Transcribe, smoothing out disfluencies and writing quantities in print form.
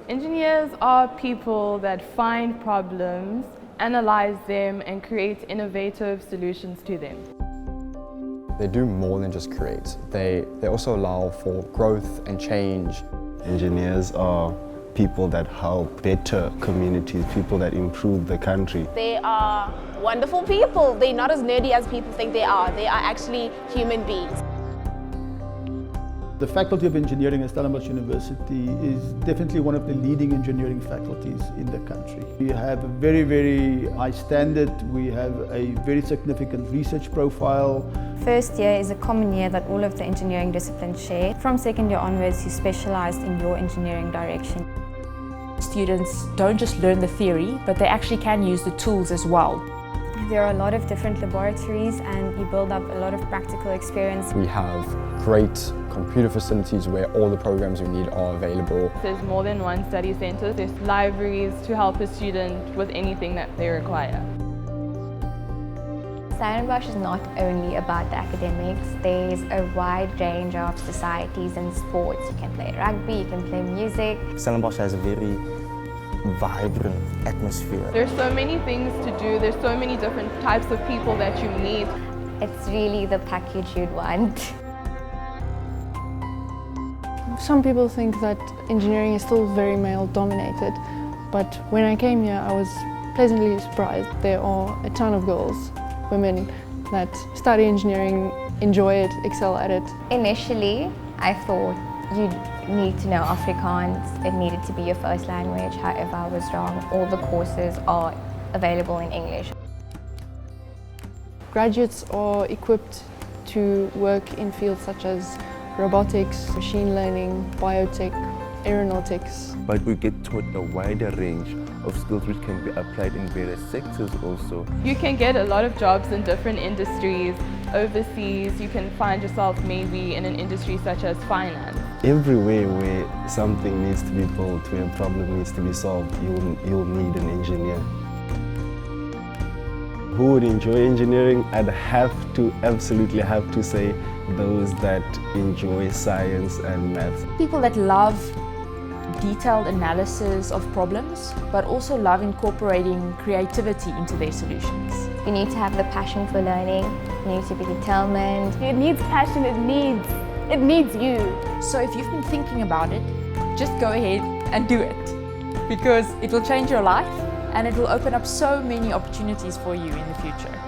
Engineers are people that find problems, analyze them, and create innovative solutions to them. They do more than just create. They also allow for growth and change. Engineers are people that help better communities, people that improve the country. They are wonderful people. They're not as nerdy as people think they are. They are actually human beings. The Faculty of Engineering at Stellenbosch University is definitely one of the leading engineering faculties in the country. We have a very, very high standard. We have a very significant research profile. First year is a common year that all of the engineering disciplines share. From second year onwards, you specialise in your engineering direction. Students don't just learn the theory, but they actually can use the tools as well. There are a lot of different laboratories and you build up a lot of practical experience. We have great computer facilities where all the programs we need are available. There's more than one study centre. There's libraries to help a student with anything that they require. Stellenbosch is not only about the academics. There's a wide range of societies and sports. You can play rugby, you can play music. Stellenbosch has a very vibrant atmosphere. There's so many things to do. There's so many different types of people that you meet. It's really the package you'd want. Some people think that engineering is still very male-dominated, but when I came here I was pleasantly surprised. There are a ton of girls, women that study engineering, enjoy it, excel at it. Initially, I thought you'd need to know Afrikaans. It needed to be your first language. However, I was wrong. All the courses are available in English. Graduates are equipped to work in fields such as robotics, machine learning, biotech, aeronautics. But we get taught a wider range of skills which can be applied in various sectors also. You can get a lot of jobs in different industries. Overseas, you can find yourself maybe in an industry such as finance. Everywhere where something needs to be built, where a problem needs to be solved, you'll need an engineer. Who would enjoy engineering? I'd absolutely have to say those that enjoy science and maths. People that love detailed analysis of problems, but also love incorporating creativity into their solutions. You need to have the passion for learning. You need to be determined. It needs passion, it needs you. So if you've been thinking about it, just go ahead and do it, because it will change your life and it will open up so many opportunities for you in the future.